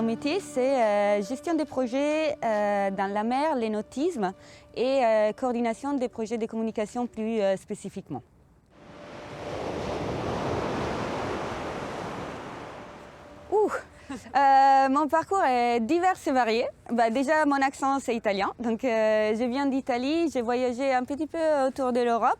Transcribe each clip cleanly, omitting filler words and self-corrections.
métier, c'est gestion des projets dans la mer, les nautismes et coordination des projets de communication plus spécifiquement. Mon parcours est divers et varié. Déjà, mon accent, c'est italien. Donc, je viens d'Italie. J'ai voyagé un petit peu autour de l'Europe.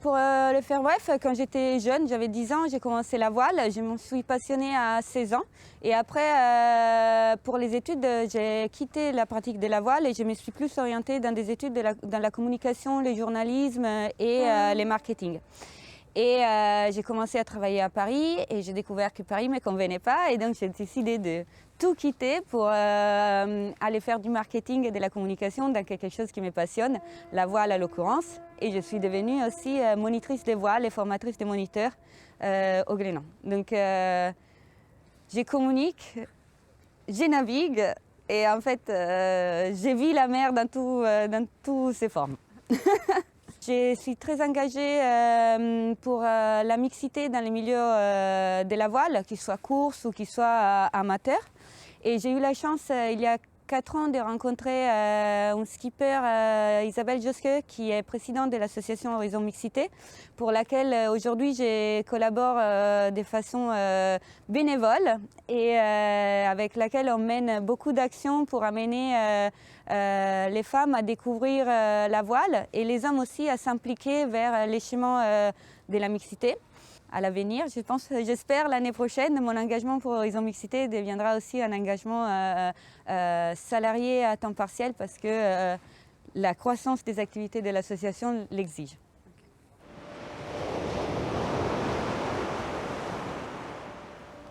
Pour le faire bref, quand j'étais jeune, j'avais 10 ans, j'ai commencé la voile. Je m'en suis passionnée à 16 ans. Et après, pour les études, j'ai quitté la pratique de la voile et je me suis plus orientée dans des études dans la communication, le journalisme et le marketing. Et j'ai commencé à travailler à Paris et j'ai découvert que Paris ne me convenait pas. Et donc j'ai décidé de tout quitter pour aller faire du marketing et de la communication dans quelque chose qui me passionne, la voile à l'occurrence. Et je suis devenue aussi monitrice de voile et formatrice de moniteurs au Glénan. Donc je communique, je navigue et en fait je vis la mer dans toutes ses formes. Je suis très engagée pour la mixité dans les milieux de la voile, qu'il soit course ou qu'il soit amateur. Et j'ai eu la chance, il y a 4 ans, de rencontrer un skipper, Isabelle Josque, qui est présidente de l'association Horizon Mixité, pour laquelle aujourd'hui je collabore de façon bénévole et avec laquelle on mène beaucoup d'actions pour amener les femmes à découvrir la voile et les hommes aussi à s'impliquer vers les chemins de la mixité. À l'avenir, j'espère l'année prochaine, mon engagement pour Horizon Mixité deviendra aussi un engagement salarié à temps partiel parce que la croissance des activités de l'association l'exige.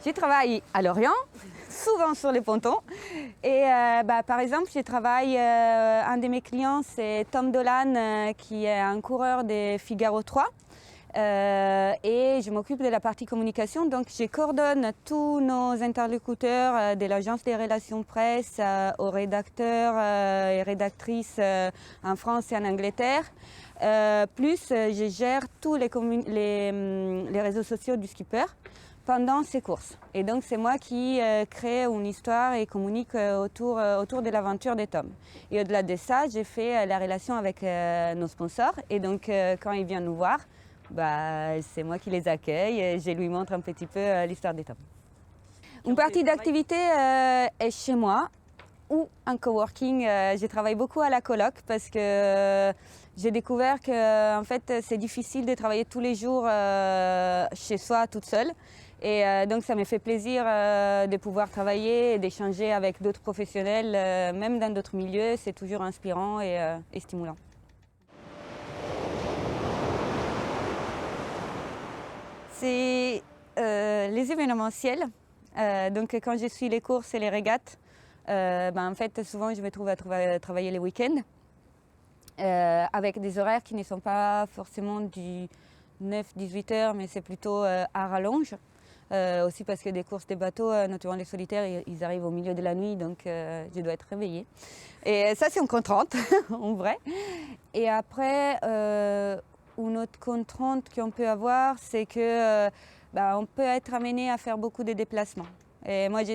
Je travaille à Lorient, souvent sur les pontons. Et par exemple, je travaille, un de mes clients, c'est Tom Dolan, qui est un coureur de Figaro 3. Et je m'occupe de la partie communication, donc je coordonne tous nos interlocuteurs de l'agence des relations presse aux rédacteurs et rédactrices en France et en Angleterre. Plus je gère tous les réseaux sociaux du skipper pendant ses courses. Et donc c'est moi qui crée une histoire et communique autour de l'aventure des Tom. Et au-delà de ça, j'ai fait la relation avec nos sponsors. Et donc quand ils viennent nous voir, c'est moi qui les accueille et je lui montre un petit peu l'histoire des Tom. Une partie d'activité est chez moi ou en coworking. Je travaille beaucoup à la coloc parce que j'ai découvert que en fait, c'est difficile de travailler tous les jours chez soi toute seule. Et donc ça me fait plaisir de pouvoir travailler et d'échanger avec d'autres professionnels, même dans d'autres milieux. C'est toujours inspirant et stimulant. C'est les événementiels. Donc quand je suis les courses et les régates, en fait souvent je me trouve à travailler les week-ends avec des horaires qui ne sont pas forcément du 9-18 heures, mais c'est plutôt à rallonge. Aussi parce que des courses des bateaux, notamment les solitaires, ils arrivent au milieu de la nuit, donc je dois être réveillée. Et ça c'est une contrainte, en vrai. Et après, une autre contrainte qu'on peut avoir, c'est que on peut être amené à faire beaucoup de déplacements. Et moi, je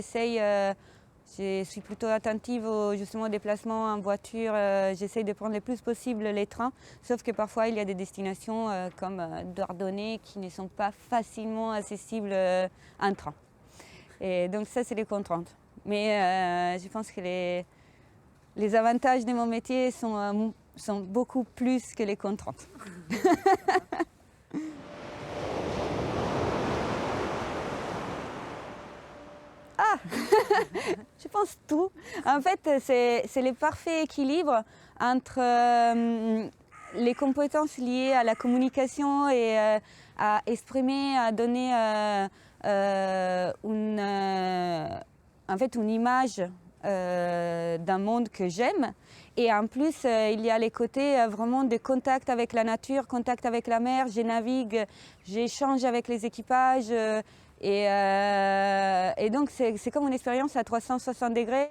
suis plutôt attentive justement aux déplacements en voiture. J'essaye de prendre le plus possible les trains, sauf que parfois il y a des destinations comme Douarnenez qui ne sont pas facilement accessibles en train. Et donc ça, c'est les contraintes. Mais je pense que les avantages de mon métier sont beaucoup plus que les contraintes. Je pense tout. En fait, c'est le parfait équilibre entre les compétences liées à la communication et à exprimer, à donner une image d'un monde que j'aime. Et en plus, il y a les côtés vraiment de contact avec la nature, contact avec la mer. Je navigue, j'échange avec les équipages. Et donc, c'est comme une expérience à 360 degrés.